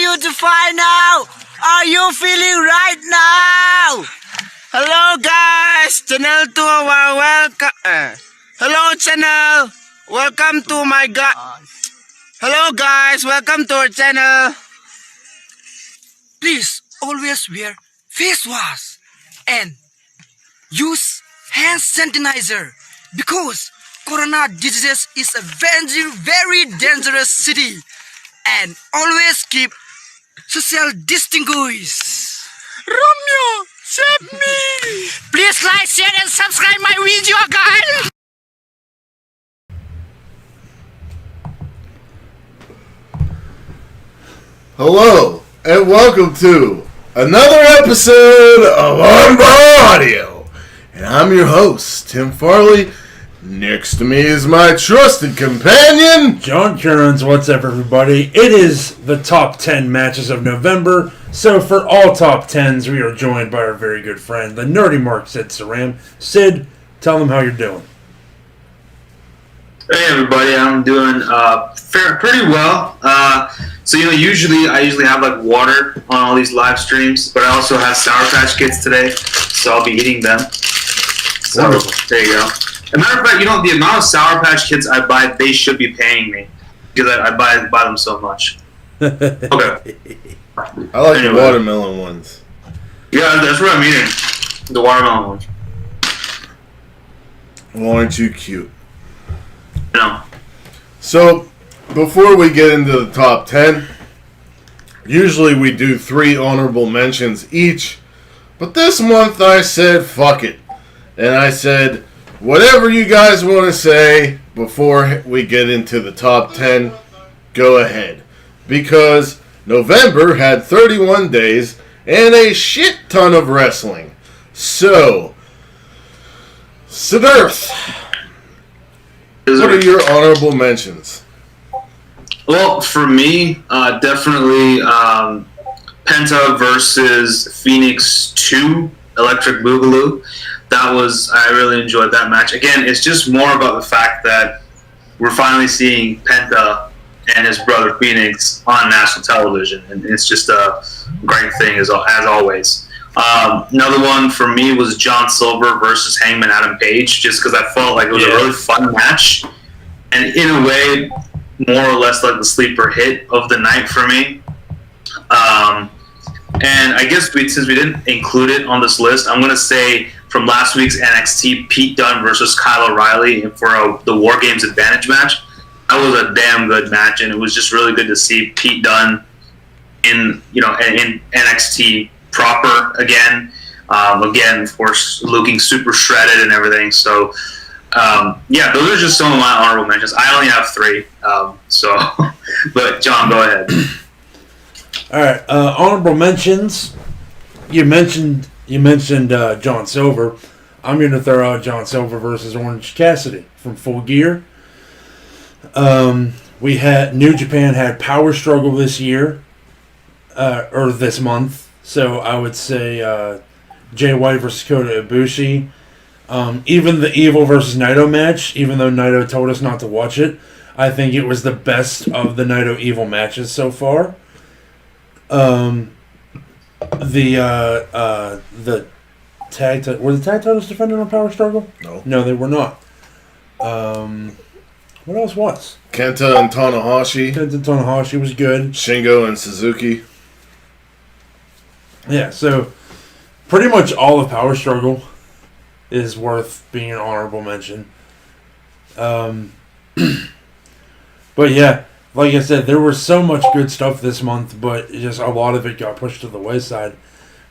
you to find out. Are you feeling right now? Hello guys, channel 2, welcome. Hello channel, welcome to my Hello guys, welcome to our channel. Please always wear face wash and use hand sanitizer because Corona disease is a very dangerous city, and always keep social distinguish. Romeo, save me! Please like, share, and subscribe my video, guys. Hello, and welcome to another episode of Armbar Audio. And I'm your host, Tim Farley. Next to me is my trusted companion, John Kearns. What's up, everybody? It is the top 10 matches of November. So for all top 10s, we are joined by our very good friend, the nerdy Mark Sid Saram. Sid, tell them how you're doing. Hey everybody, I'm doing pretty well. So usually I have like water on all these live streams, but I also have Sour Patch Kids today, so I'll be eating them. So Wonderful. There you go. As a matter of fact, the amount of Sour Patch Kids I buy, they should be paying me because I buy them so much. Okay. I like the watermelon ones. Yeah, that's what I'm eating. The watermelon ones. Well, aren't you cute? No. So, before we get into the top 10, usually we do 3 honorable mentions each, but this month I said fuck it. And I said, whatever you guys want to say before we get into the top 10, go ahead. Because November had 31 days and a shit ton of wrestling. So, Siddharth, what are your honorable mentions? Well, for me, definitely Penta versus Phoenix 2, Electric Boogaloo. I really enjoyed that match. Again, it's just more about the fact that we're finally seeing Penta and his brother Phoenix on national television, and it's just a great thing as always. Another one for me was John Silver versus Hangman Adam Page, just because I felt like it was a really fun match, and in a way, more or less like the sleeper hit of the night for me. And I guess since we didn't include it on this list, I'm going to say from last week's NXT, Pete Dunne versus Kyle O'Reilly for the War Games Advantage match. That was a damn good match, and it was just really good to see Pete Dunne in NXT proper again. Again, of course, looking super shredded and everything. So, those are just some of my honorable mentions. I only have 3, but John, go ahead. All right, honorable mentions. You mentioned John Silver. I'm going to throw out John Silver versus Orange Cassidy from Full Gear. We had New Japan had Power Struggle this year, or this month. So I would say Jay White versus Kota Ibushi. Even the Evil versus Naito match, even though Naito told us not to watch it, I think it was the best of the Naito Evil matches so far. The tag were the tag titles defended on Power Struggle? No, they were not. What else was? Kenta and Tanahashi. Was good. Shingo and Suzuki. Yeah, so pretty much all of Power Struggle is worth being an honorable mention. But yeah, like I said, there was so much good stuff this month, but just a lot of it got pushed to the wayside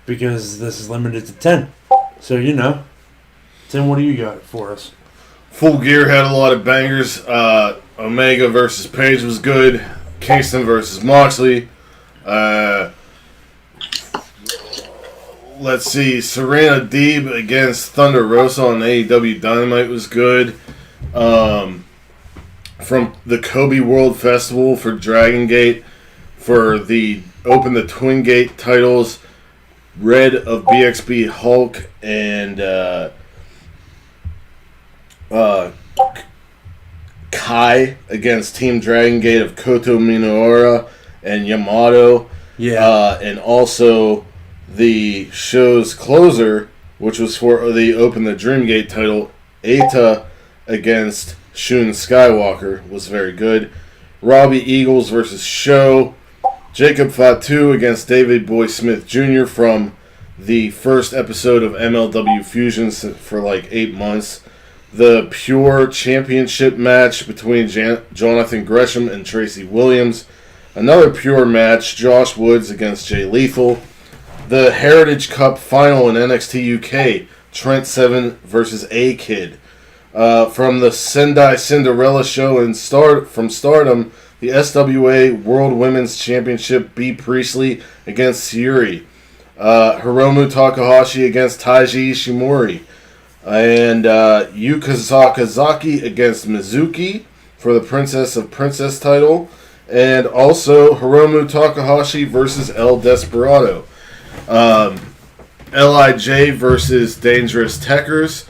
because this is limited to 10. So, Tim, what do you got for us? Full Gear had a lot of bangers. Omega versus Page was good. Kingston versus Moxley. Let's see. Serena Deeb against Thunder Rosa on AEW Dynamite was good. From the Kobe World Festival for Dragon Gate for the Open the Twin Gate titles, Red of BXB Hulk and Kai against Team Dragon Gate of Koto Minoura and Yamato. Yeah. And also the show's closer, which was for the Open the Dreamgate title, Eita against Shun Skywalker, was very good. Robbie Eagles versus Sho. Jacob Fatu against David Boy Smith Jr. from the first episode of MLW Fusions for like 8 months. The Pure Championship match between Jonathan Gresham and Tracy Williams. Another Pure match, Josh Woods against Jay Lethal. The Heritage Cup final in NXT UK, Trent Seven versus A-Kid. From the Sendai Cinderella show from Stardom, the SWA World Women's Championship, B. Priestley against Syuri. Hiromu Takahashi against Taiji Ishimori. And Yuka Sakazaki against Mizuki for the Princess of Princess title. And also Hiromu Takahashi versus El Desperado. LIJ versus Dangerous Techers.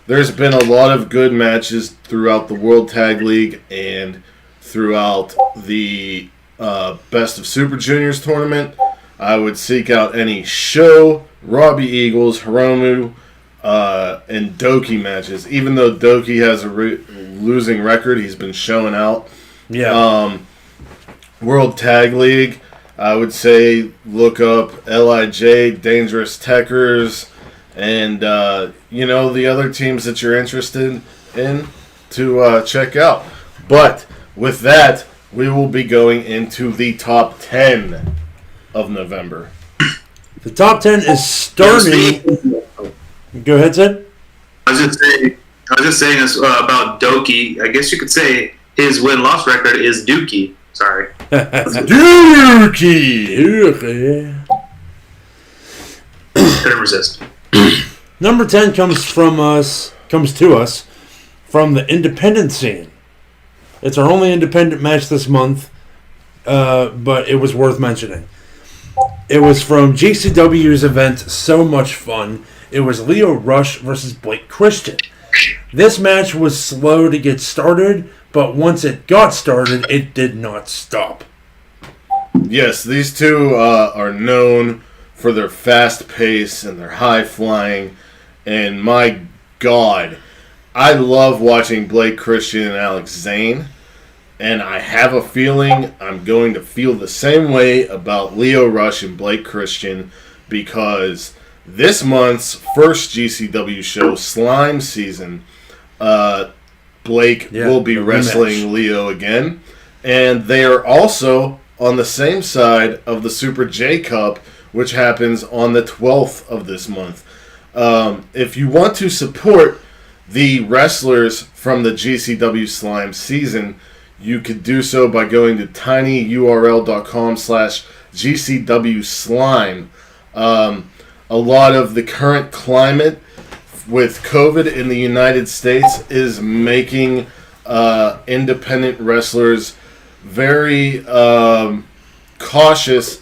There's been a lot of good matches throughout the World Tag League and throughout the Best of Super Juniors tournament. I would seek out any Sho, Robbie Eagles, Hiromu, and Doki matches. Even though Doki has a losing record, he's been showing out. Yeah. World Tag League, I would say look up LIJ, Dangerous Techers, and the other teams that you're interested in to check out. But with that, we will be going into the top 10 of November. The top 10 is starting. Go ahead, Sid. I was just saying this about Doki. I guess you could say his win-loss record is Dookie. Sorry. Dookie! Couldn't resist. Number 10 comes to us from the independent scene. It's our only independent match this month, but it was worth mentioning. It was from GCW's event So Much Fun. It was Lio Rush versus Blake Christian. This match was slow to get started, but once it got started, it did not stop. Yes, these two are known for their fast pace and their high flying. And my God, I love watching Blake Christian and Alex Zane. And I have a feeling I'm going to feel the same way about Lio Rush and Blake Christian, because this month's first GCW show, Slime Season, Blake will be wrestling Lio again. And they are also on the same side of the Super J Cup, which happens on the 12th of this month. If you want to support the wrestlers from the GCW Slime Season, you could do so by going to tinyurl.com/GCW Slime. A lot of the current climate with COVID in the United States is making independent wrestlers very cautious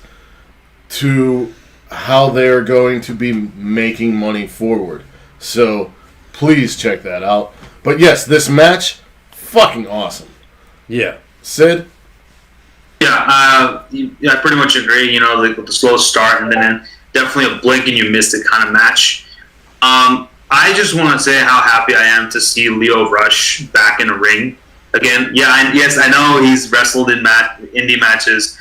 to how they're going to be making money forward. So please check that out. But yes, this match, fucking awesome. Yeah. Sid? Yeah, I pretty much agree. With the slow start and then definitely a blink and you missed it kind of match. I just want to say how happy I am to see Lio Rush back in the ring again. Yes, I know he's wrestled in indie matches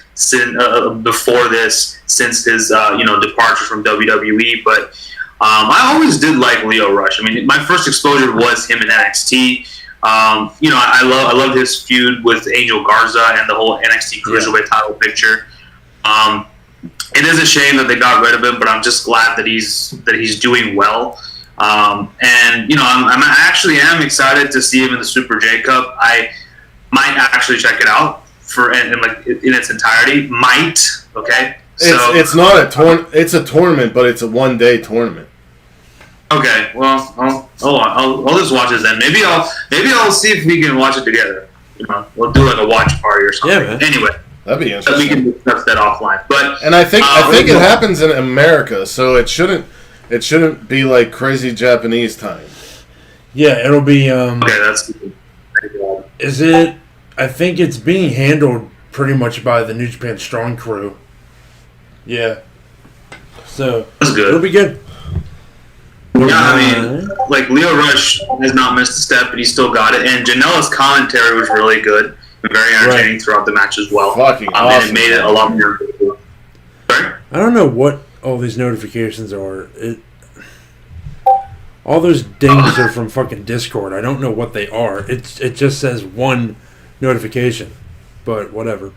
before this, since his departure from WWE. But I always did like Lio Rush. I mean, my first exposure was him in NXT. I love his feud with Angel Garza and the whole NXT Cruiserweight title picture. It is a shame that they got rid of him, but I'm just glad that he's doing well. I actually am excited to see him in the Super J Cup. I might actually check it out in its entirety. Okay. It's not a it's a tournament, but it's a one-day tournament. Okay, well, I'll just watch it then. Maybe I'll see if we can watch it together. We'll do like a watch party or something. Yeah, man. Anyway, that'd be interesting. We can discuss that offline. But I think it happens in America, so it shouldn't be like crazy Japanese time. Yeah, it'll be. Okay, that's good. Is it? I think it's being handled pretty much by the New Japan Strong crew. Yeah. So That's good. it'll be good. Yeah, I mean, like Leo Rush has not missed a step, but he still got it. And Janela's commentary was really good and very entertaining throughout the match as well. Fucking And awesome. it made it a lot more. Sorry? I don't know what all these notifications are. All those dings are from fucking Discord. I don't know what they are. It just says one notification, but whatever.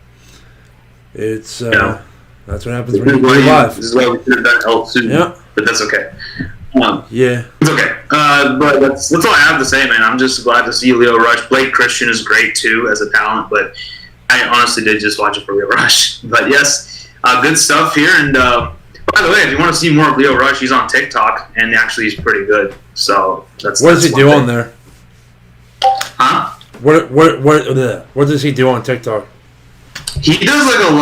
It's that's what happens when you go live. This is why we should have done help soon. Yeah, but that's okay. Yeah, it's okay. But that's all I have to say, man. I'm just glad to see Leo Rush. Blake Christian is great too as a talent, but I honestly did just watch it for Leo Rush. But yes, good stuff here. And by the way, if you want to see more of Leo Rush, he's on TikTok, and actually he's pretty good. So that's what does he do on there? Huh? What does he do on TikTok? He does like a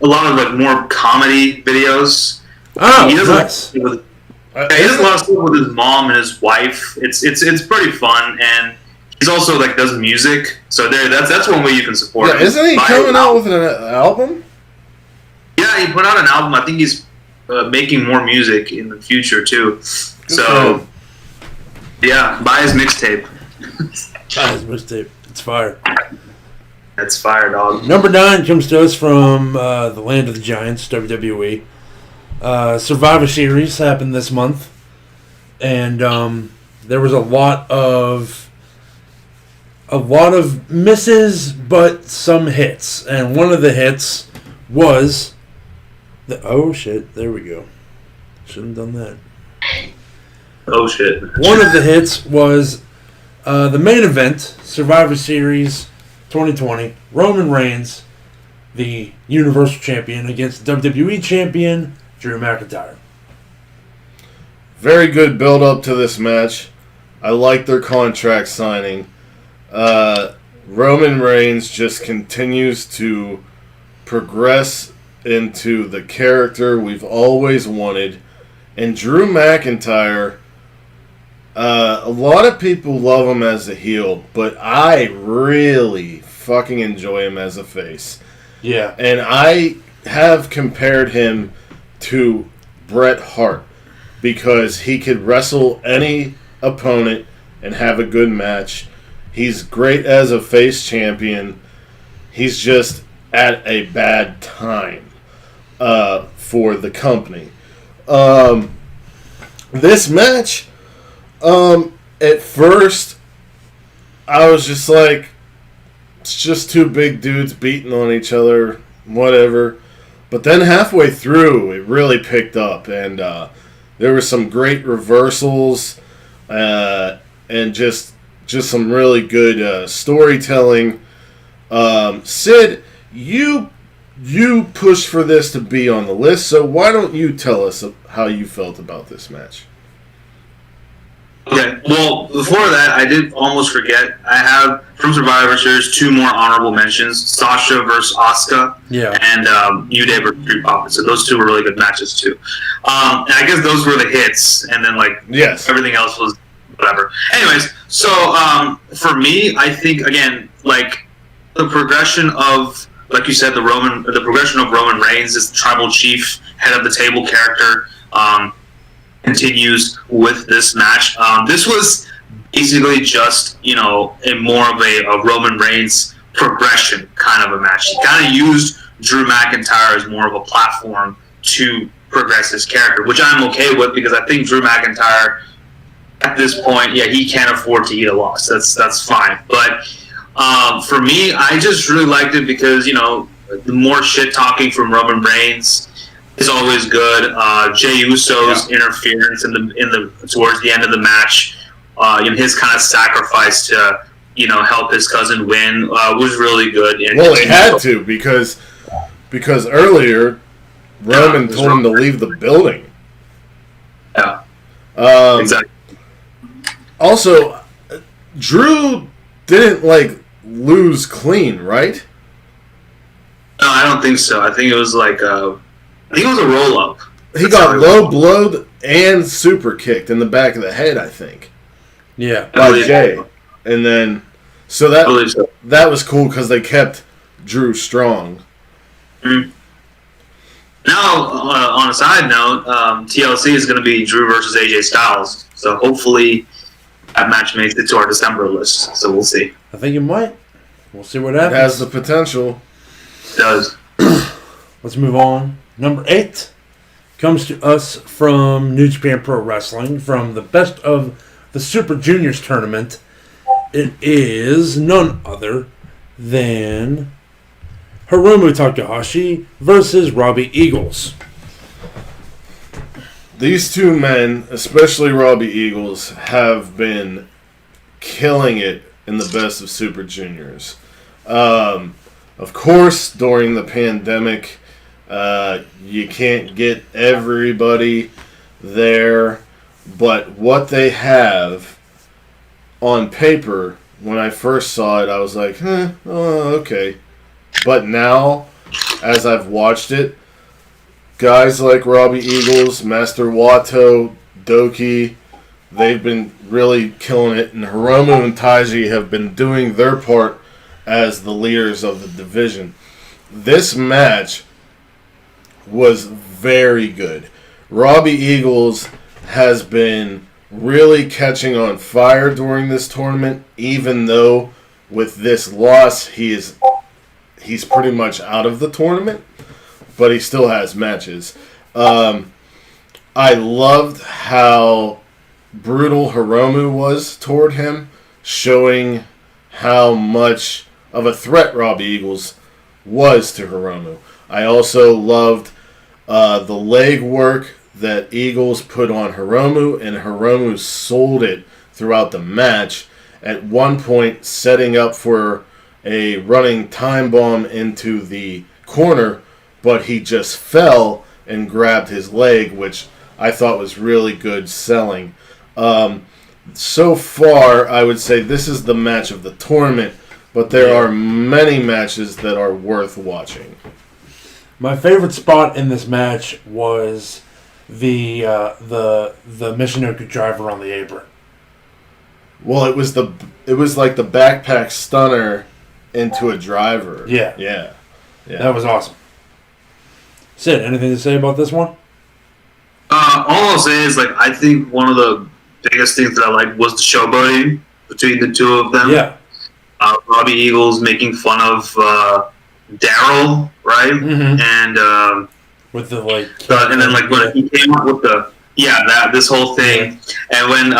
lot of more comedy videos. Oh, he does nice. he does a lot of stuff with his mom and his wife. It's pretty fun, and he's also like does music. So that's one way you can support him. Isn't he coming out with an album? Yeah, he put out an album. I think he's making more music in the future too. So yeah, buy his mixtape. Buy his mixtape. It's fire. That's fire, dog. Number 9 comes to us from the Land of the Giants, WWE. Survivor Series happened this month, and there was a lot of misses, but some hits. And one of the hits was oh shit! There we go. Shouldn't have done that. Oh shit! One of the hits was the main event, Survivor Series 2020. Roman Reigns, the Universal Champion, against WWE Champion Drew McIntyre. Very good build up to this match. I like their contract signing. Roman Reigns just continues to progress into the character we've always wanted. And Drew McIntyre, a lot of people love him as a heel, but I really fucking enjoy him as a face. Yeah. And I have compared him to Bret Hart because he could wrestle any opponent and have a good match. He's great as a face champion. He's just at a bad time for the company. This match, at first, I was just like, it's just two big dudes beating on each other, whatever. But then halfway through, it really picked up, and there were some great reversals, and just some really good storytelling. Sid, you pushed for this to be on the list, so why don't you tell us how you felt about this match? Okay, well, before that, I did almost forget. I have, from Survivor Series, 2 more honorable mentions. Sasha versus Asuka, and New Day versus Street Profits. So those 2 were really good matches, too. And I guess those were the hits, and then, everything else was whatever. Anyways, so for me, I think, again, the progression of, like you said, the progression of Roman Reigns as the tribal chief, head of the table character, continues with this match. This was basically just, a more of a Roman Reigns progression kind of a match. He kind of used Drew McIntyre as more of a platform to progress his character, which I'm okay with because I think Drew McIntyre, at this point, he can't afford to eat a loss. That's fine. But for me, I just really liked it because, the more shit talking from Roman Reigns is always good. Jey Uso's interference in the towards the end of the match, his kind of sacrifice to help his cousin win was really good. And well, he had to because earlier Roman told him to leave the building. Yeah, exactly. Also, Drew didn't lose clean, right? No, I don't think so. I think it was I think it was a roll-up. He got low blowed and super kicked in the back of the head, I think. Yeah. By Jay. And then, so that was cool because they kept Drew strong. Mm-hmm. Now, on a side note, TLC is going to be Drew versus AJ Styles. So hopefully that match makes it to our December list. So we'll see. I think it might. We'll see what It happens. has the potential. It does. Let's move on. Number 8 comes to us from New Japan Pro Wrestling, from the Best of the Super Juniors tournament. It is none other than Hiromu Takahashi versus Robbie Eagles. These two men, especially Robbie Eagles, have been killing it in the Best of Super Juniors. Of course, during the pandemic, you can't get everybody there, but what they have on paper, when I first saw it, I was like, okay. But now, as I've watched it, guys like Robbie Eagles, Master Wato, Doki, they've been really killing it, and Hiromu and Taiji have been doing their part as the leaders of the division. This match was very good. Robbie Eagles has been really catching on fire during this tournament, even though with this loss he's pretty much out of the tournament, but he still has matches. I loved how brutal Hiromu was toward him, showing how much of a threat Robbie Eagles was to Hiromu. I also loved the leg work that Eagles put on Hiromu, and Hiromu sold it throughout the match, at one point setting up for a running time bomb into the corner, but he just fell and grabbed his leg, which I thought was really good selling. So far, I would say this is the match of the tournament, but there are many matches that are worth watching. My favorite spot in this match was the Michinoku driver on the apron. Well, it was like the backpack stunner into a driver. Yeah. That was awesome. Sid, anything to say about this one? All I'll say is, I think one of the biggest things that I liked was the showboating between the two of them. Yeah. Robbie Eagles making fun of Daryl, right? Mm-hmm. And with the and then when he came up with this whole thing, and when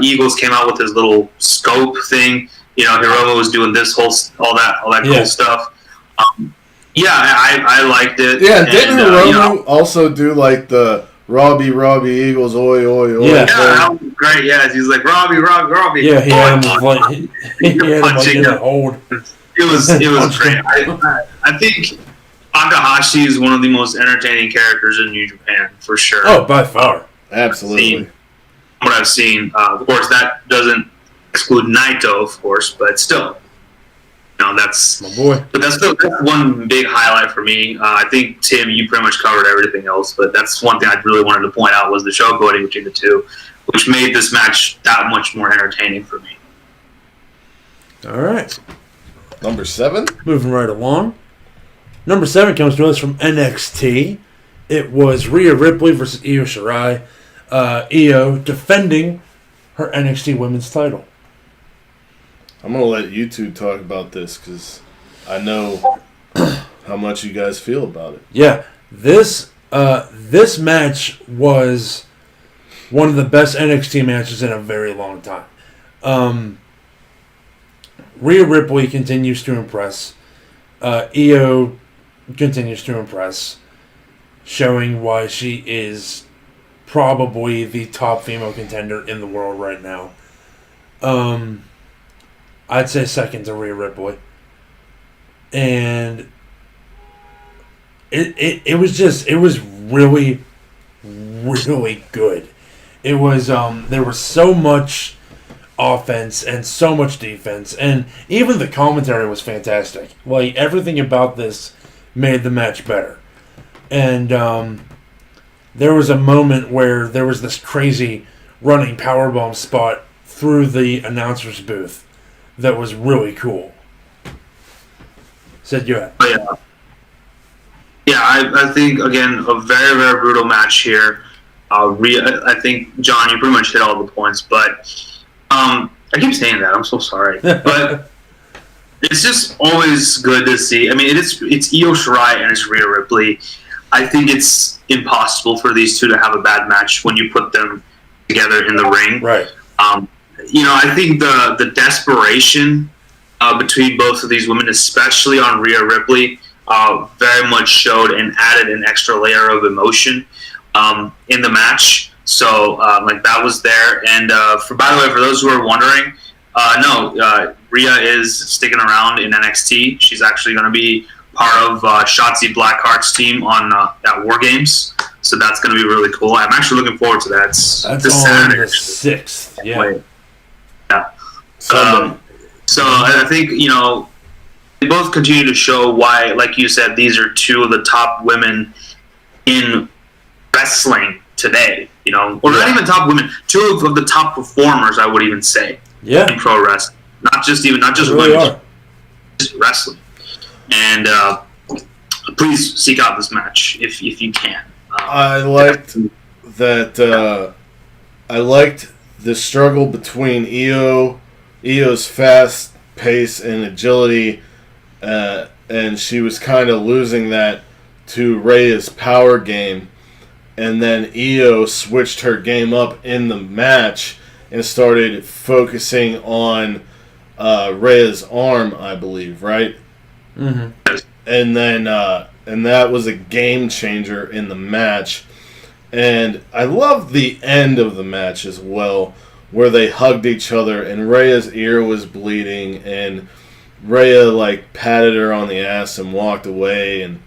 Eagles came out with his little scope thing, Hiromu was doing all that cool stuff. I liked it. Yeah, didn't Hiromu also do the Robbie Eagles, oi, oi, oi? Yeah, that was great. Yeah, he was like, Robbie. Yeah, he had him in a hold. It was great. I think Takahashi is one of the most entertaining characters in New Japan, for sure. Oh, by far. Absolutely. What I've seen. Of course, that doesn't exclude Naito, of course, but still. That's my boy. But that's one big highlight for me. I think, Tim, you pretty much covered everything else, but that's one thing I really wanted to point out was the showboating between the two, which made this match that much more entertaining for me. All right. Number 7? Moving right along. Number 7 comes to us from NXT. It was Rhea Ripley versus Io Shirai. Io defending her NXT Women's title. I'm going to let you two talk about this because I know how much you guys feel about it. Yeah, this match was one of the best NXT matches in a very long time. Rhea Ripley continues to impress. Io continues to impress, showing why she is probably the top female contender in the world right now. I'd say second to Rhea Ripley. And it was really, really good. It was there was so much offense and so much defense, and even the commentary was fantastic. Everything about this made the match better. And there was a moment where there was this crazy running powerbomb spot through the announcer's booth that was really cool. Said you had. Yeah, I think, again, a very, very brutal match here. Rhea, I think, John, you pretty much hit all the points, but I keep saying that. I'm so sorry. But it's just always good to see. I mean, it's Io Shirai and it's Rhea Ripley. I think it's impossible for these two to have a bad match when you put them together in the ring. Right. I think the desperation between both of these women, especially on Rhea Ripley, very much showed and added an extra layer of emotion in the match. So, that was there. And by the way, for those who are wondering, Rhea is sticking around in NXT. She's actually going to be part of Shotzi Blackheart's team on at War Games. So that's going to be really cool. I'm actually looking forward to that. That's this Saturday. The 6th. Yeah. Yeah. Sunday. So I think, they both continue to show why, like you said, these are two of the top women in wrestling today. Or not even top women, two of the top performers, I would even say, in pro wrestling. Not just really women, just wrestling. And please seek out this match if you can. I liked that. I liked the struggle between Io's fast pace and agility, and she was kind of losing that to Rhea's power game. And then Io switched her game up in the match and started focusing on Rhea's arm, I believe, right? Mm-hmm. And then and that was a game changer in the match. And I loved the end of the match as well, where they hugged each other and Rhea's ear was bleeding and Rhea patted her on the ass and walked away, and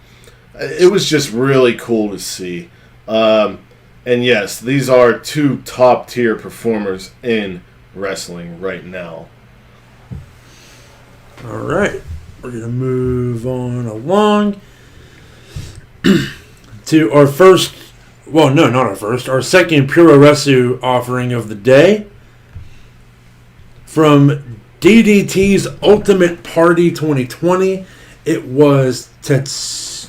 it was just really cool to see. And yes, these are two top tier performers in wrestling right now. All right. We're going to move on along to our first, well, no, not our first, our second Puroresu offering of the day. From DDT's Ultimate Party 2020, it was Tetsuya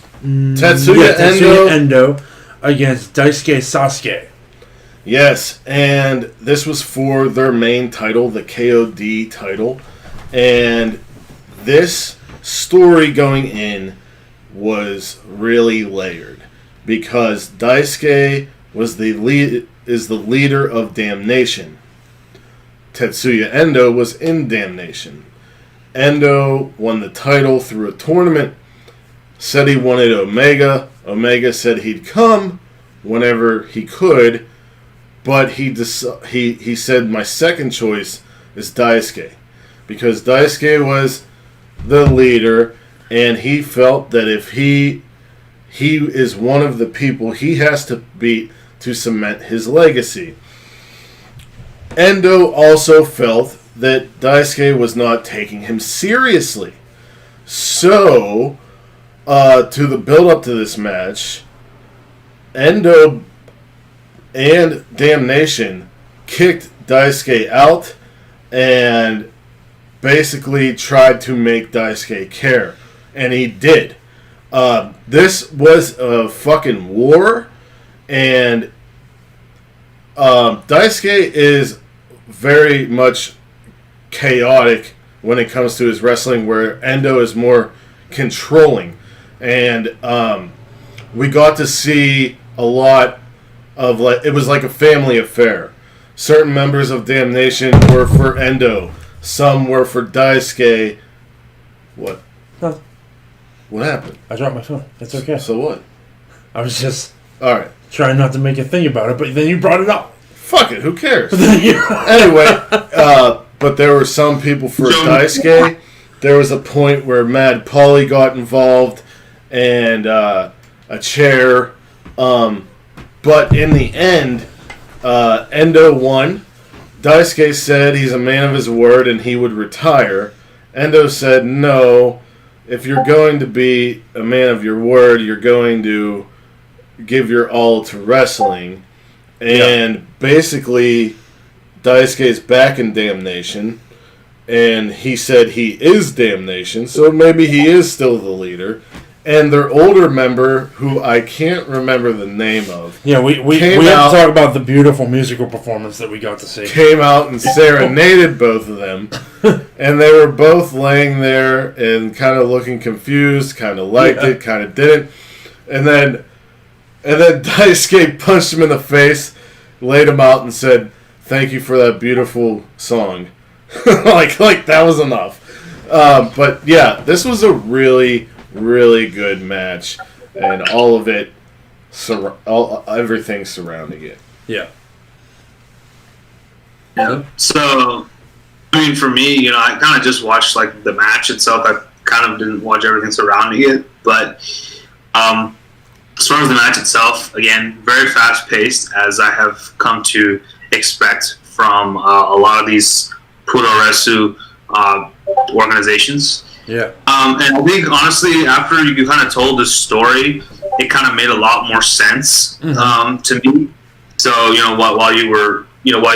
Endo against Daisuke Sasuke. Yes, and this was for their main title, the KOD title. And this story going in was really layered because Daisuke is the leader of Damnation. Tetsuya Endo was in Damnation. Endo won the title through a tournament, said he wanted Omega. Omega said he'd come whenever he could, but he said my second choice is Daisuke, because Daisuke was the leader, and he felt that if he is one of the people he has to beat to cement his legacy. Endo also felt that Daisuke was not taking him seriously. So, to the build-up to this match, Endo and Damnation kicked Daisuke out and basically tried to make Daisuke care. And he did. This was a fucking war, and Daisuke is very much chaotic when it comes to his wrestling, where Endo is more controlling. And we got to see a lot of, it was like a family affair. Certain members of Damnation were for Endo. Some were for Daisuke. What? Huh. What happened? I dropped my phone. It's okay. So what? I was just Alright. trying not to make a thing about it, but then you brought it up. Fuck it, who cares? Anyway, but there were some people for Daisuke. There was a point where Mad Paulie got involved and a chair. But in the end, Endo won. Daisuke said he's a man of his word and he would retire. Endo said, no, if you're going to be a man of your word, you're going to give your all to wrestling. And basically, Daisuke's back in Damnation, and he said he is Damnation, so maybe he is still the leader. and their older member, who I can't remember the name of. Yeah, we have to talk about the beautiful musical performance that we got to see. Came out and serenaded both of them, and they were both laying there and kind of looking confused, kind of liked it, kind of didn't, and then Daisuke punched him in the face, laid him out, and said, "Thank you for that beautiful song." like that was enough. But yeah, this was a really, really good match, and all of it, everything surrounding it. Yeah. Yeah. So, I mean, for me, I kind of just watched like the match itself. I kind of didn't watch everything surrounding it, but as far as the match itself, again, very fast paced, as I have come to expect from a lot of these Puroresu organizations. Yeah. And I think honestly, after you kind of told the story, it kind of made a lot more sense to me. So while you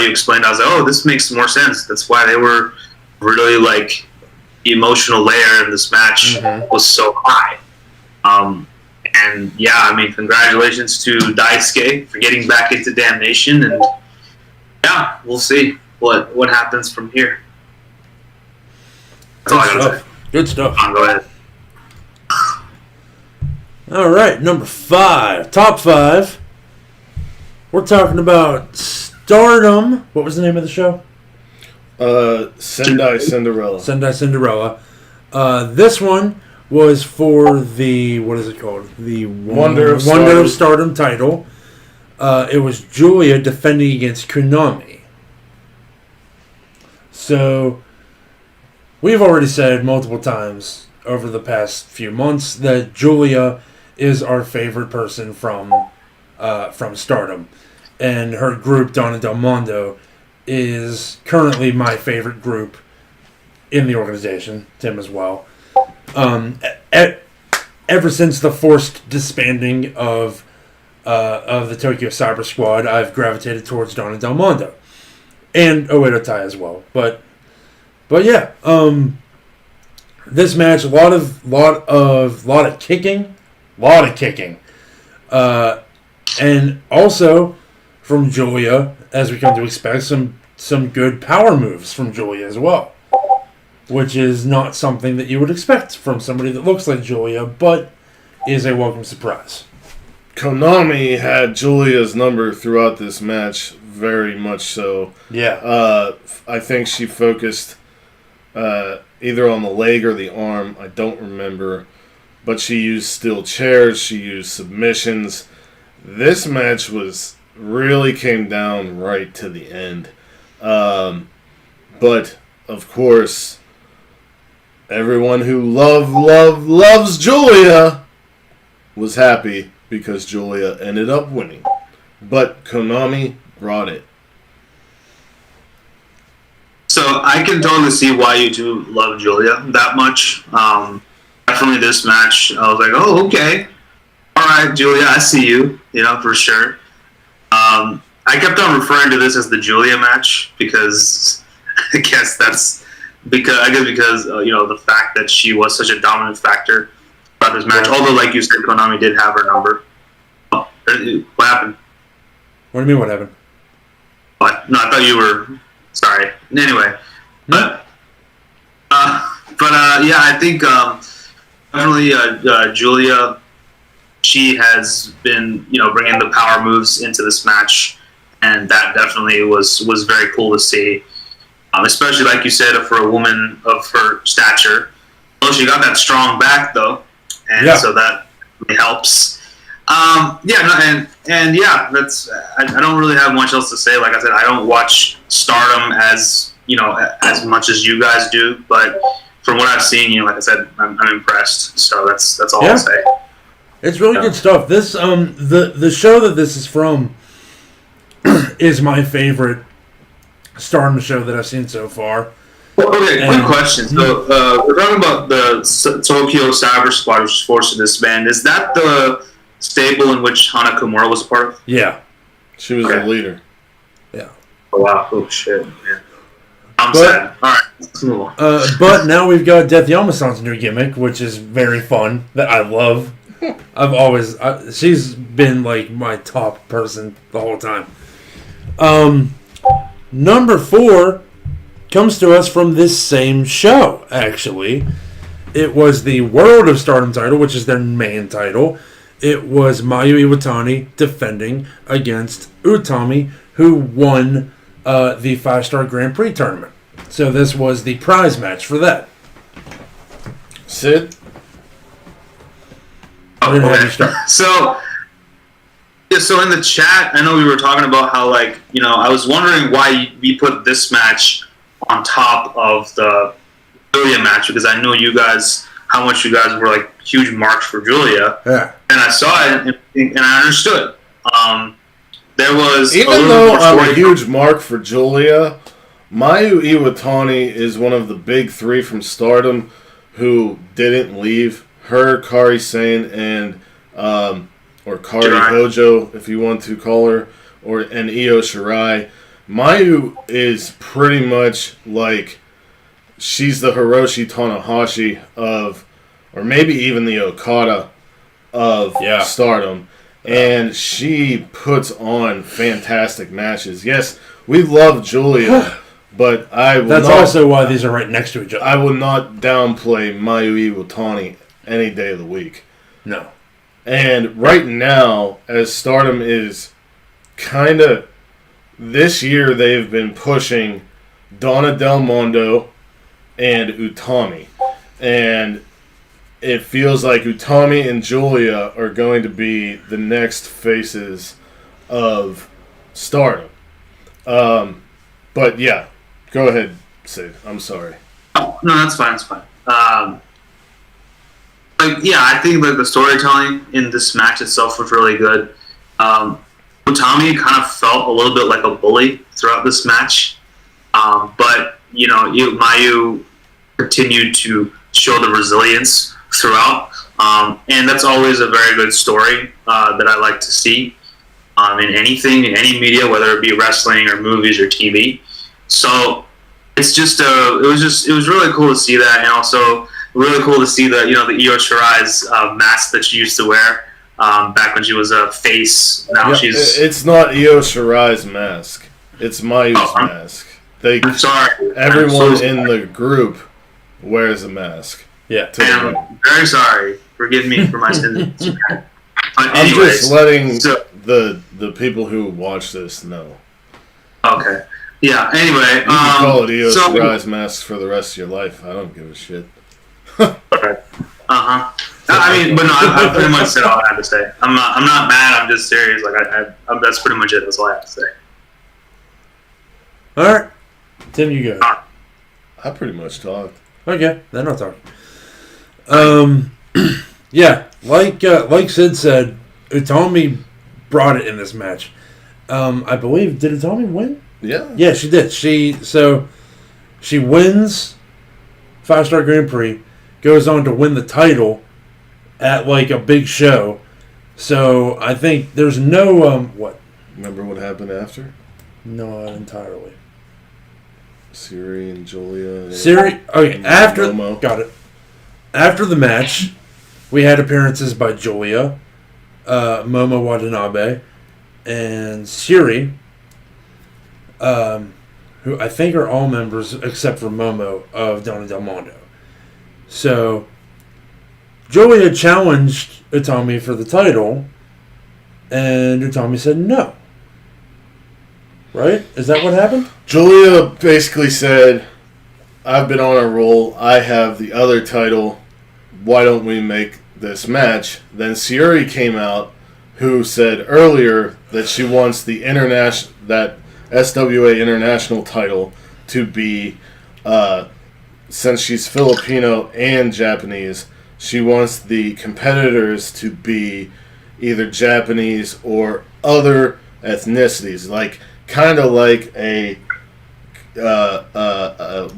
explained, I was like, oh, this makes more sense. That's why they were really like the emotional layer in this match was so high. And yeah, I mean, congratulations to Daisuke for getting back into Damnation, and yeah, we'll see what happens from here. That's all I gotta say. Good stuff. Go ahead. All right, number 5, top 5. We're talking about Stardom. What was the name of the show? Sendai Cinderella. Sendai Cinderella. This one was for the, what is it called? The Wonder of Stardom title. It was Julia defending against Konami. So, we've already said multiple times over the past few months that Julia is our favorite person from Stardom. And her group, Donna Del Mondo, is currently my favorite group in the organization. Tim as well. Ever since the forced disbanding of the Tokyo Cyber Squad, I've gravitated towards Donna Del Mondo and Oedo Tai as well. But yeah, this match, a lot of kicking, and also from Julia, as we come to expect, some good power moves from Julia as well. Which is not something that you would expect from somebody that looks like Julia, but is a welcome surprise. Konami had Julia's number throughout this match, very much so. Yeah. I think she focused either on the leg or the arm, I don't remember, but she used steel chairs, she used submissions. This match really came down right to the end. But, of course, everyone who loves Julia was happy because Julia ended up winning. But Konami brought it. So I can totally see why you do love Julia that much. Definitely this match, I was like, oh, okay. All right, Julia, I see you, for sure. I kept on referring to this as the Julia match because I guess because the fact that she was such a dominant factor about this match. Although, like you said, Konami did have her number. Oh, what happened? What do you mean? What happened? What? No, I thought you were. Sorry. Anyway, but yeah, I think definitely Julia. She has been bringing the power moves into this match, and that definitely was very cool to see. Especially, like you said, for a woman of her stature. Well, she got that strong back, though, and so that helps. That's. I don't really have much else to say. Like I said, I don't watch Stardom as as much as you guys do, but from what I've seen, like I said, I'm impressed. So that's all I'll say. It's really good stuff. This the show that this is from is my favorite Stardom show that I've seen so far. Okay, quick question. So we're talking about the Tokyo Cyber Squad, which was forced to disband. Is that the stable in which Hana Kimura was a part of? Yeah. She was the leader. Yeah. Oh, wow. Oh, shit. Yeah. I'm sad. All right, let's move on. But now we've got Death Yama-san's new gimmick, which is very fun, that I love. She's been like my top person the whole time. Number 4 comes to us from this same show, actually. It was the World of Stardom title, which is their main title. It was Mayu Iwatani defending against Utami, who won the 5-star Grand Prix tournament. So this was the prize match for that. Sid? So in the chat, I know we were talking about how, like, you know, I was wondering why we put this match on top of the Julia match, because I know how much you guys were, like, huge marks for Julia. Yeah. And I saw it, and I understood. There was even though I'm a huge mark for Julia, Mayu Iwatani is one of the big 3 from Stardom who didn't leave. Her, Kairi Sane, and or Kairi Hojo, if you want to call her, and Io Shirai. Mayu is pretty much like, she's the Hiroshi Tanahashi of, or maybe even the Okada of Stardom. And she puts on fantastic matches. Yes, we love Julia, but That's also why these are right next to each other. I will not downplay Mayu Iwatani any day of the week. No. And right now, as Stardom is kind of, this year they've been pushing Donna Del Mondo and Utami. And it feels like Utami and Julia are going to be the next faces of Stardom. But yeah, go ahead, Sid. I'm sorry. Oh, no, that's fine. I think that the storytelling in this match itself was really good. Utami kind of felt a little bit like a bully throughout this match, but you know, Mayu continued to show the resilience throughout, and that's always a very good story that I like to see in anything, in any media, whether it be wrestling or movies or TV. So it's just it was really cool to see that, and also really cool to see the Io Shirai's mask that she used to wear back when she was a face. Now she's. It's not Io Shirai's mask. It's Mayu's mask. I'm sorry. Everyone in the group wears a mask. Yeah. I'm very sorry. Forgive me for my sins. I'm just letting the people who watch this know. Okay. Yeah. Anyway, you can call it Io Shirai's mask for the rest of your life. I don't give a shit. Okay. I mean, but no, I pretty much said all I had to say. I'm not mad. I'm just serious. Like that's pretty much it. That's all I have to say. All right, Tim, you go. I pretty much talked. Okay, then I'll talk. Yeah, like Sid said, Utami brought it in this match. I believe, did Utami win? Yeah. Yeah, she did. She wins 5-star Grand Prix, goes on to win the title at like a big show. So I think there's no what? Remember what happened after? No, not entirely. Siri and Julia. Okay, after Momo. Got it. After the match, we had appearances by Julia, Momo Watanabe, and Siri, who I think are all members except for Momo of Donna Del Mondo. So Julia challenged Utami for the title, and Utami said no. Right? Is that what happened? Julia basically said, I've been on a roll. I have the other title. Why don't we make this match? Then Siri came out, who said earlier that she wants the that SWA International title to be, since she's Filipino and Japanese, she wants the competitors to be either Japanese or other ethnicities, like kind of like a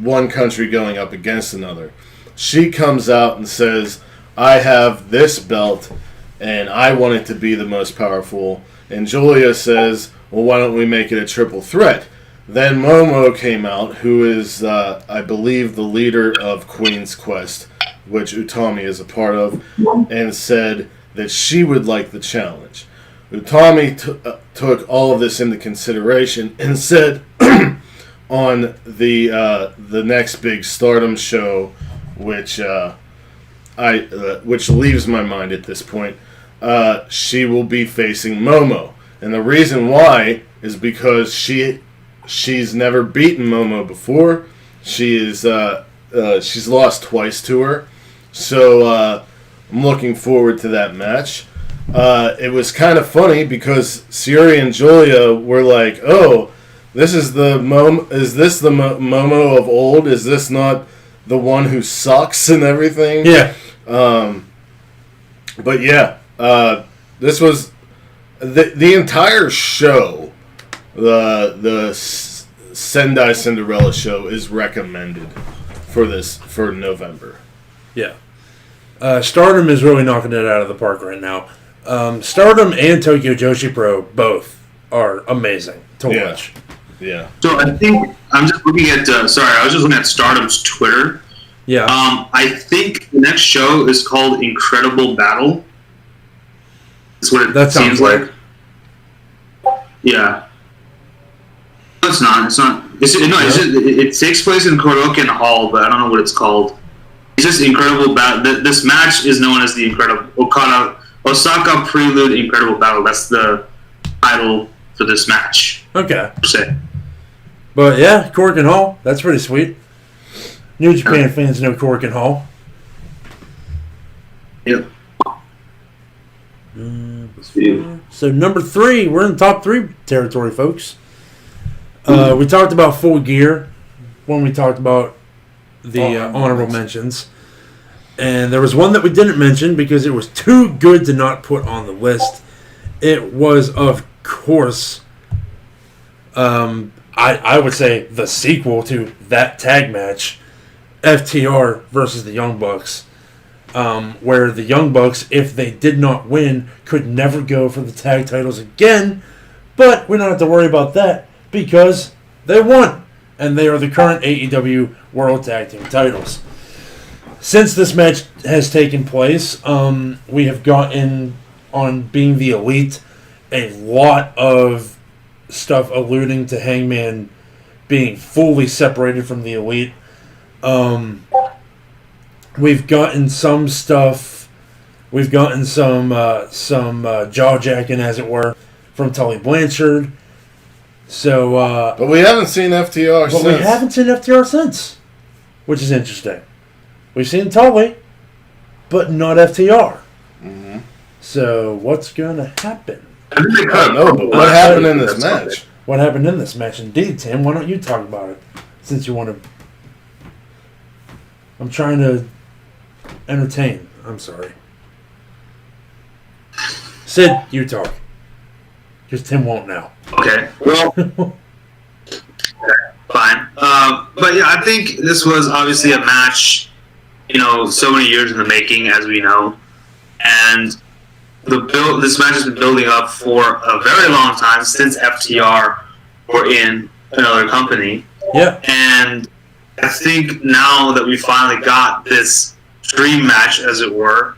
one country going up against another. She comes out and says, I have this belt and I want it to be the most powerful. And Julia says, well, why don't we make it a triple threat? then Momo came out, who is, I believe, the leader of Queen's Quest, which Utami is a part of, and said that she would like the challenge. Utami took all of this into consideration and said on the next big Stardom show, which which leaves my mind at this point, she will be facing Momo, and the reason why is because she's never beaten Momo before. She's lost twice to her, so I'm looking forward to that match. It was kind of funny because Syuri and Julia were like, "Oh, this is the Is this the Momo of old? Is this not the one who sucks and everything?" Yeah. But yeah, this was the entire show. The Sendai Cinderella show is recommended for November. Yeah. Stardom is really knocking it out of the park right now. Stardom and Tokyo Joshi Pro both are amazing to watch. Yeah. So I think I'm just looking at. I was just looking at Stardom's Twitter. Yeah. I think the next show is called Incredible Battle. That's what it seems like. Yeah. No, it's not. It's not. It takes place in Kodokan Hall, but I don't know what it's called. It's just Incredible Battle. This match is known as the Incredible Osaka Prelude Incredible Battle. That's the title for this match. Okay. Per se. But yeah, Korakuen Hall. That's pretty sweet. New Japan fans know Korakuen Hall. Yep. So number 3, we're in top 3 territory, folks. We talked about Full Gear when we talked about the honorable mentions. And there was one that we didn't mention because it was too good to not put on the list. It was, of course, I would say the sequel to that tag match, FTR versus the Young Bucks, where the Young Bucks, if they did not win, could never go for the tag titles again. But we don't have to worry about that because they won, and they are the current AEW World Tag Team titles. Since this match has taken place, we have gotten, on Being the Elite, a lot of stuff alluding to Hangman being fully separated from the Elite. We've gotten some stuff. We've gotten some jaw jacking, as it were, from Tully Blanchard. So, but we haven't seen FTR since. We haven't seen FTR since, which is interesting. We've seen Tully, but not FTR. Mm-hmm. So, what's going to happen? I don't know, but what happened in this match? What happened in this match? Indeed, Tim. Why don't you talk about it? Since you want to... I'm trying to entertain. I'm sorry. Sid, you talk. Because Tim won't now. Okay. Well, fine. But yeah, I think this was obviously a match, so many years in the making, as we know. And this match has been building up for a very long time, since FTR were in another company. Yeah. And I think now that we finally got this dream match, as it were,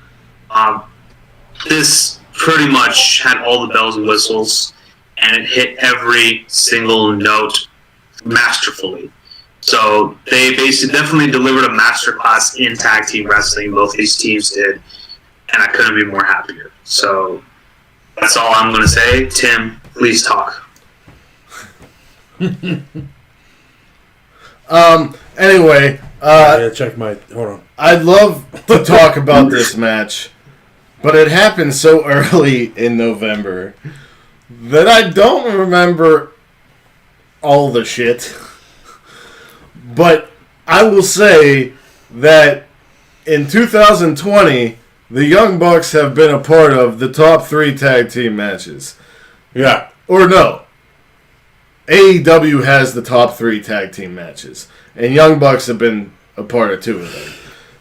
this pretty much had all the bells and whistles, and it hit every single note masterfully. So they basically definitely delivered a masterclass in tag team wrestling. Both these teams did, and I couldn't be more happier. So that's all I'm going to say. Tim, please talk. Anyway, check my... Hold on. I'd love to talk about this match, but it happened so early in November that I don't remember all the shit. But I will say that in 2020, the Young Bucks have been a part of the top 3 tag team matches. Yeah. Or no. AEW has the top 3 tag team matches. And Young Bucks have been a part of 2 of them.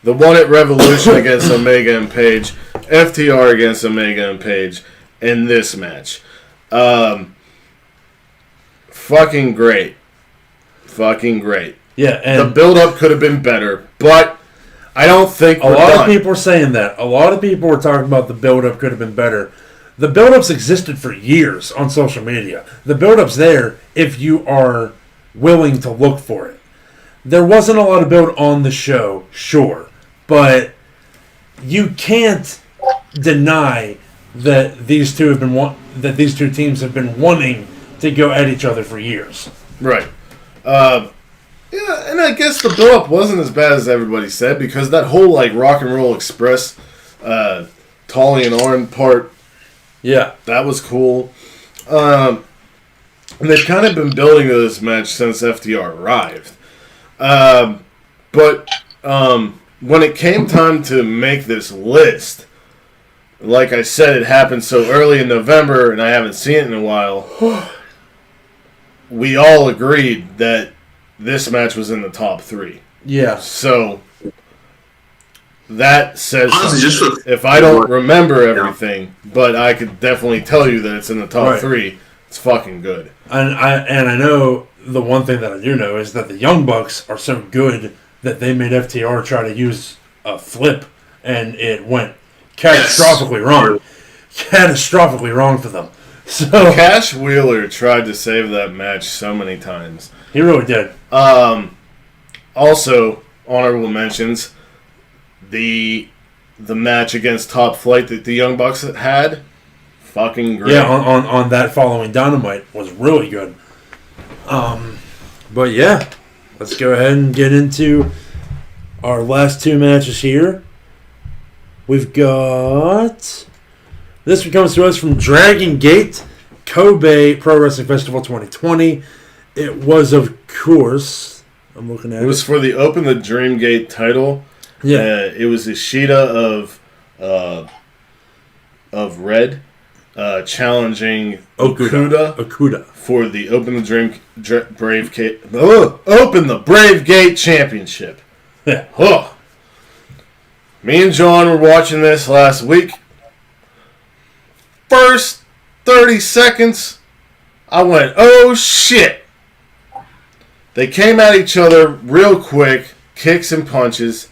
The one at Revolution against Omega and Page, FTR against Omega and Page, and this match. Fucking great. fucking great. Yeah, The and build-up could have been better, but I don't think a lot of people are saying that. A lot of people were talking about the build-up could have been better. The build-ups existed for years on social media. The build-up's there if you are willing to look for it. There wasn't a lot of build on the show, sure, but you can't deny that these two teams have been wanting to go at each other for years. Right. Yeah, and I guess the build-up wasn't as bad as everybody said, because that whole, like, Rock and Roll Express, Tolly and Arn part, Yeah. that was cool. And they've kind of been building to this match since FTR arrived. But when it came time to make this list, like I said, it happened so early in November, and I haven't seen it in a while. We all agreed that this match was in the top 3. Yeah. So that says Honestly, something. just If I don't remember everything, but I could definitely tell you that it's in the top Right. 3, it's fucking good. And I know the one thing that I do know is that the Young Bucks are so good that they made FTR try to use a flip, and it went catastrophically wrong. Catastrophically wrong for them. So Cash Wheeler tried to save that match so many times. he really did. Also, honorable mentions, the match against Top Flight that the Young Bucks had, fucking great. Yeah, on that following Dynamite was really good. But yeah, let's go ahead and get into our last 2 matches here. We've got this one comes to us from Dragon Gate, Kobe Pro Wrestling Festival 2020. It was, of course, I'm looking at it. It was for the Open the Dream Gate title. Yeah. It was Ashida of Red challenging Okuda for the Open the Brave Gate Championship. Yeah. Oh. Me and John were watching this last week. First 30 seconds, I went, oh shit. They came at each other real quick, kicks and punches,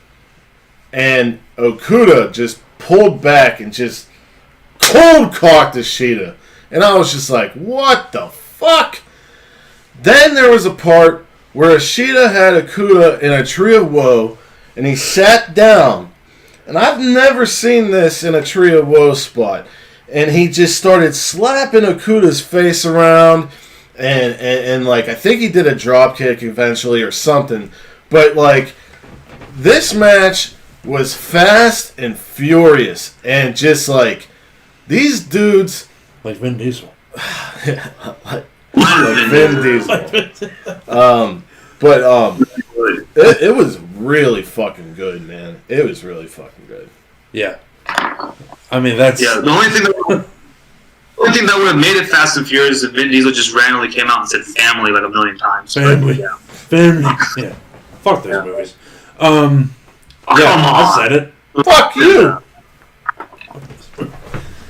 and Okuda just pulled back and just cold cocked Ashida. And I was just like, what the fuck? Then there was a part where Ashida had Okuda in a tree of woe, and he sat down. And I've never seen this in a tree of woe spot. And he just started slapping Okuda's face around. And like, I think he did a drop kick eventually or something. But, like, this match was fast and furious. And just, like, these dudes... Like Vin Diesel. like Vin Diesel. It was really fucking good, man. It was really fucking good. Yeah. I mean, that's... Yeah, the only thing that would have made it Fast and Furious is if Vin Diesel just randomly came out and said family like a million times. Family. But, yeah. Family. Yeah. Fuck those movies. Oh, Yeah, come I on. said it. Fuck you!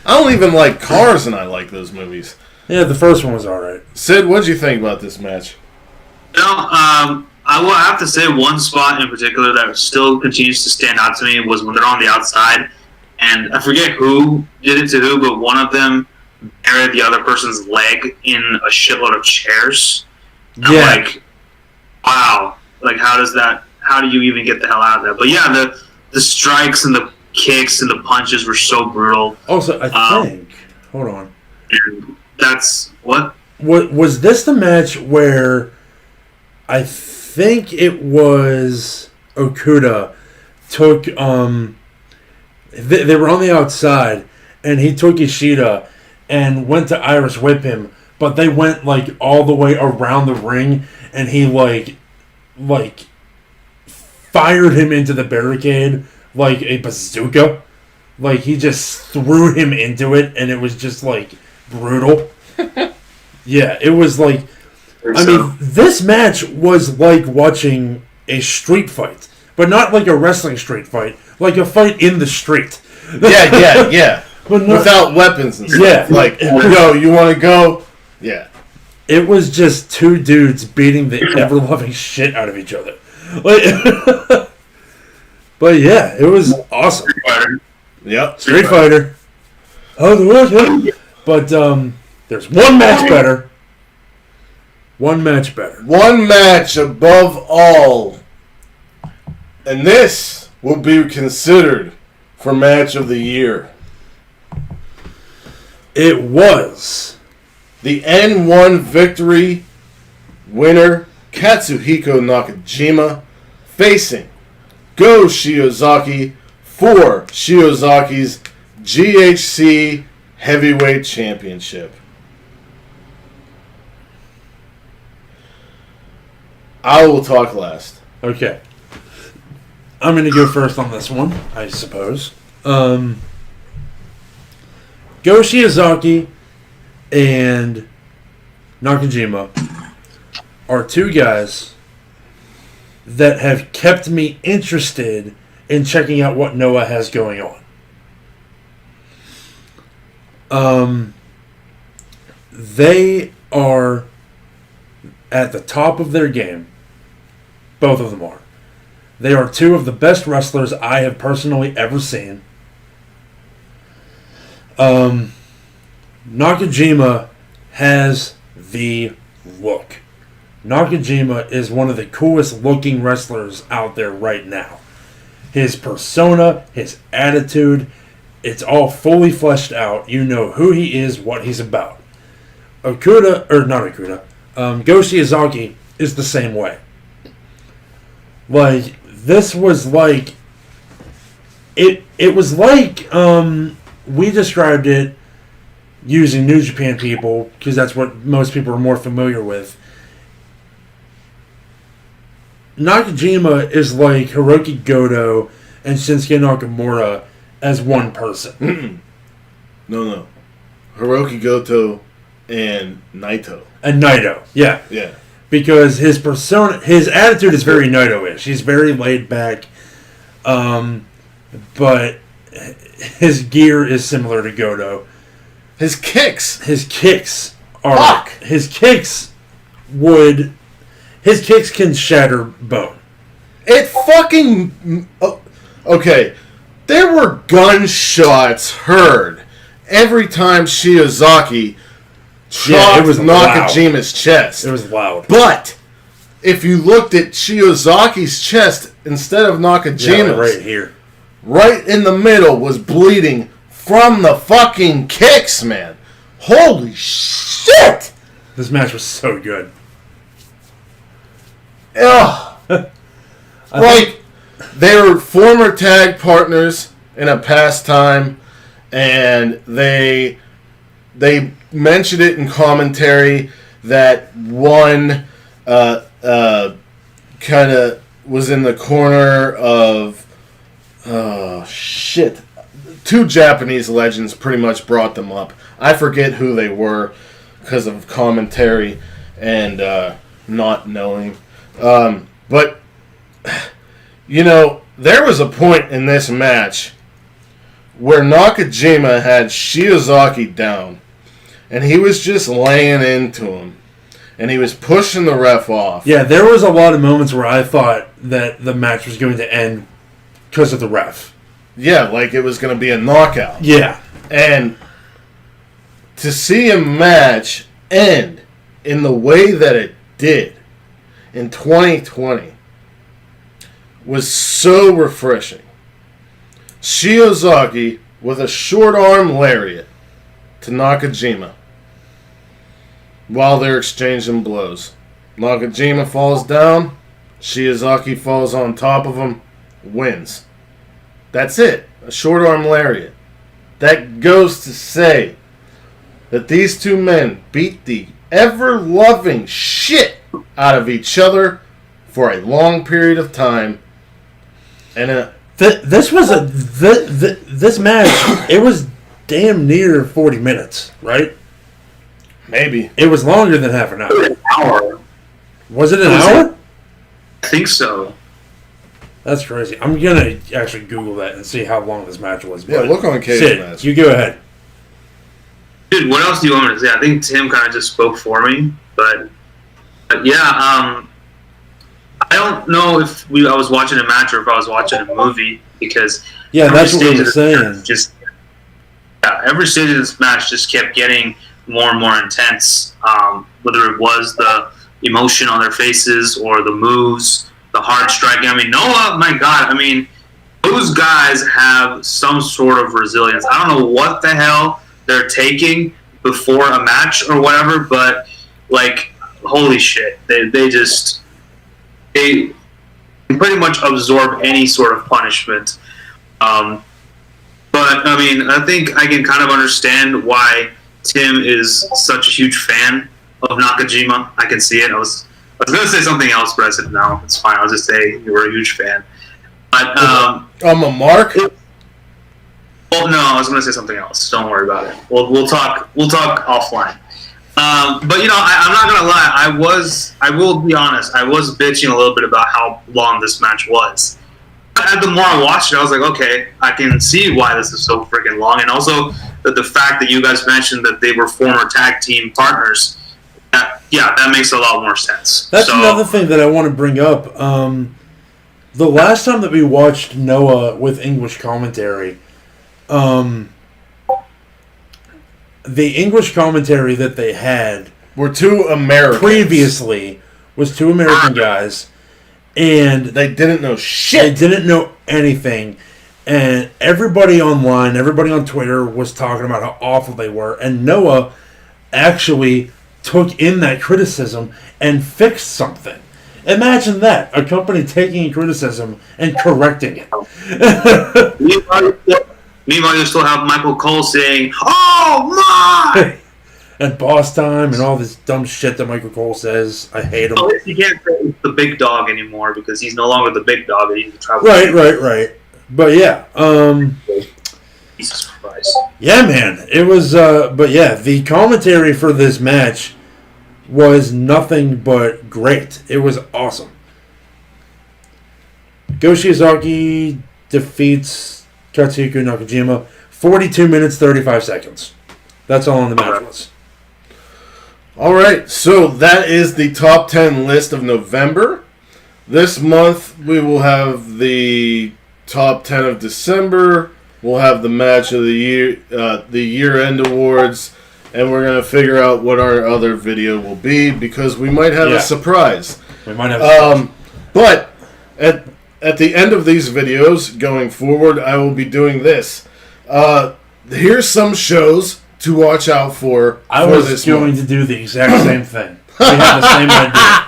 I don't even like cars, and I like those movies. Yeah, the first one was alright. Sid, what'd you think about this match? You know, I will have to say one spot in particular that still continues to stand out to me was when they're on the outside, and I forget who did it to who, but one of them buried the other person's leg in a shitload of chairs. And Yeah. I'm like, wow. Like, how do you even get the hell out of that? But yeah, the strikes and the kicks and the punches were so brutal. Also, I think... Hold on. And that's... What? Was this the match where... I think it was Okuda took... They were on the outside, and he took Ishida and went to Irish whip him, but they went, like, all the way around the ring, and he, like fired him into the barricade like a bazooka. Like, he just threw him into it, and it was just, like, brutal. Yeah, it was like... I mean, this match was like watching a street fight, but not like a wrestling street fight, like a fight in the street. Yeah. But not, Without weapons and stuff. Yeah. Like, yo, you want to go? Yeah. it was just two dudes beating the ever-loving shit out of each other. Like, but yeah, it was awesome. Yep. Street Fighter. Oh, the what? But there's one match better. One match better. One match above all. And this will be considered for match of the year. It was The N1 victory winner, Katsuhiko Nakajima, facing Go Shiozaki for Shiozaki's GHC Heavyweight Championship. I will talk last. okay. I'm going to go first on this one, I suppose. Go Shiozaki and Nakajima are two guys that have kept me interested in checking out what Noah has going on. They are at the top of their game. Both of them are. They are two of the best wrestlers I have personally ever seen. Nakajima has the look. Nakajima is one of the coolest looking wrestlers out there right now. His persona, his attitude, it's all fully fleshed out. You know who he is, what he's about. Go Shiozaki is the same way. Like, this was like... It was like, we described it using New Japan people, because that's what most people are more familiar with. Nakajima is like Hiroki Goto and Shinsuke Nakamura as one person. No. Hiroki Goto and Naito. And Naito, yeah. Yeah. Because his persona, his attitude is very Naito-ish. He's very laid back, but his gear is similar to Goto. His kicks are... Fuck! His kicks can shatter bone. It fucking... Okay. There were gunshots heard every time Shiozaki chopped Nakajima's chest. It was loud. But if you looked at Shiozaki's chest instead of Nakajima's... right here. Right in the middle was bleeding from the fucking kicks, man. Holy shit! This match was so good. Ugh. Like, they were former tag partners in a past time, and they mentioned it in commentary that one kind of was in the corner of shit. Two Japanese legends pretty much brought them up. I forget who they were because of commentary and not knowing. But, you know, there was a point in this match where Nakajima had Shiozaki down, and he was just laying into him, and he was pushing the ref off. Yeah, there was a lot of moments where I thought that the match was going to end because of the ref. Yeah, like it was going to be a knockout. Yeah. And to see a match end in the way that it did in 2020 was so refreshing. Shiozaki with a short arm lariat to Nakajima while they're exchanging blows. Nakajima falls down, Shiozaki falls on top of him, wins. That's it. A short arm lariat. That goes to say that these two men beat the ever-loving shit out of each other for a long period of time. And this match, it was damn near 40 minutes, right? Maybe. It was longer than half an hour. An hour. Was it an hour? I think so. That's crazy. I'm going to actually Google that and see how long this match was. Yeah, But look on Cage Sid, Match. you go ahead. Dude, what else do you want me to say? I think Tim kind of just spoke for me, but yeah, I don't know if I was watching a match or if I was watching a movie, because that's what we were saying. Every stage of this match just kept getting more and more intense. Whether it was the emotion on their faces or the moves, the hard striking. I mean, Noah, my God, I mean, those guys have some sort of resilience. I don't know what the hell they're taking before a match or whatever, but like, holy shit, they pretty much absorb any sort of punishment. But I mean, I think I can kind of understand why Tim is such a huge fan of Nakajima. I can see it. I was gonna say something else, but I said no, it's fine. I'll just say you were a huge fan. But I'm a mark. Well, no, I was gonna say something else. Don't worry about it. We'll talk offline. But you know, I'm not gonna lie. I will be honest. I was bitching a little bit about how long this match was. But the more I watched it, I was like, okay, I can see why this is so freaking long, and also the fact that you guys mentioned that they were former tag team partners. That makes a lot more sense. That's another thing that I want to bring up. The last time that we watched Noah with English commentary, the English commentary that they had were two Americans. Previously was two American guys, and they didn't know shit. They didn't know anything, and everybody online, everybody on Twitter was talking about how awful they were, and Noah actually took in that criticism and fixed something. Imagine that, a company taking criticism and correcting it. Meanwhile, you still have Michael Cole saying, "Oh my!" and boss time and all this dumb shit that Michael Cole says. I hate him. He can't say the big dog anymore because he's no longer the big dog. He's the tribal. Right. But yeah, Jesus Christ. Yeah, man, it was. But yeah, the commentary for this match was nothing but great. It was awesome. Goshizaki defeats Tetsuya Nakajima, 42 minutes, 35 seconds. That's all on the match was. Alright, so that is the top 10 list of November. This month we will have the top 10 of December. We'll have the match of the year, the year-end awards, and we're going to figure out what our other video will be, because we might have a surprise. We might have a surprise. But at the end of these videos, going forward, I will be doing this. Here's some shows to watch out for. I was going to do the exact same thing. We have the same idea.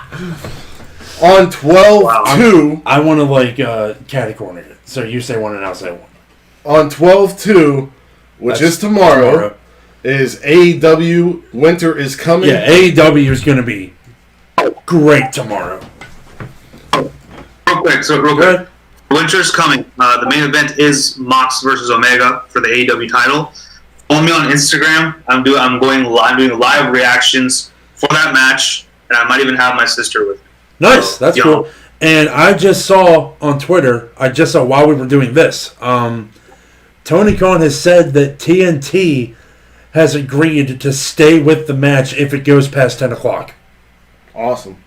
On 12/2... I want to, catty-corner it. So you say one and I'll say one. On 12/2, which is tomorrow, is AEW Winter is Coming. Yeah, AEW is going to be great tomorrow. Real quick. Winter's coming. The main event is Mox versus Omega for the AEW title. Follow me on Instagram. I'm doing live reactions for that match, and I might even have my sister with me. Nice, that's cool. And I just saw on Twitter, while we were doing this, Tony Khan has said that TNT has agreed to stay with the match if it goes past 10 o'clock. Awesome.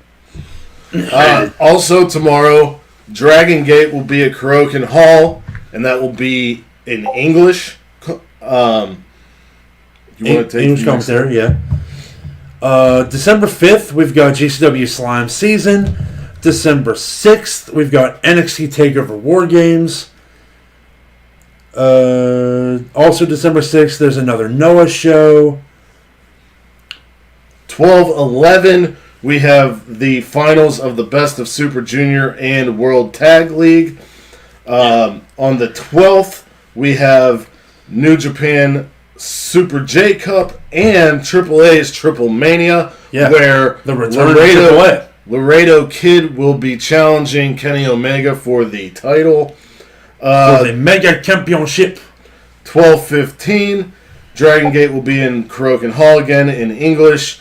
Also tomorrow, Dragon Gate will be at Kurokan Hall, and that will be in English. You want to take English commentary, yeah. December 5th, we've got GCW Slime Season. December 6th, we've got NXT TakeOver War Games. Also December 6th, there's another Noah show. 12/11, we have the finals of the Best of Super Junior and World Tag League. On the 12th, we have New Japan Super J Cup and Triple A's Triple Mania, where the return of Triple A. Laredo Kid will be challenging Kenny Omega for the title. For the Mega Championship. 12/15, Dragon Gate will be in Kurokan Hall again in English.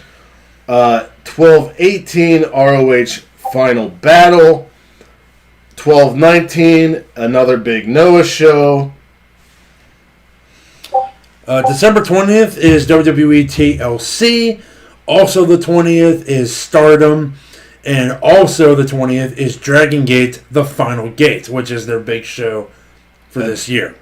12/18, ROH Final Battle. 12/19, another big Noah show. December 20th is WWE TLC. Also the 20th is Stardom. And also the 20th is Dragon Gate, The Final Gate, which is their big show for this year.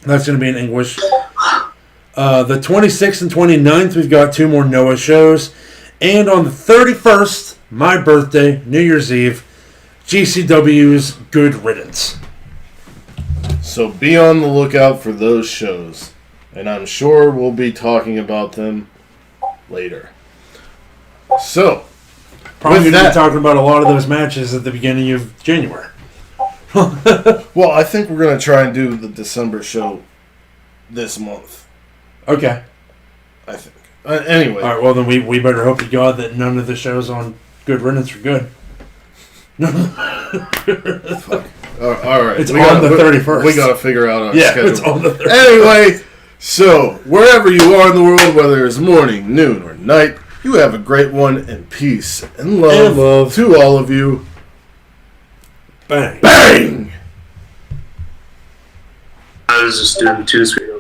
That's going to be in English. The 26th and 29th, we've got 2 more Noah shows. And on the 31st, my birthday, New Year's Eve, GCW's Good Riddance. So be on the lookout for those shows. And I'm sure we'll be talking about them later. So, Probably going to be talking about a lot of those matches at the beginning of January. well, I think we're going to try and do the December show this month. Okay. I think. Anyway. All right, well, then we better hope to God that none of the shows on Good Riddance are good. Fuck. All right. It's on the 31st. We got to figure out our schedule. It's on the 31st. Anyway, so wherever you are in the world, whether it's morning, noon, or night, you have a great one, and peace and love to all of you. Bang. Bang! I was just doing 2 sweet.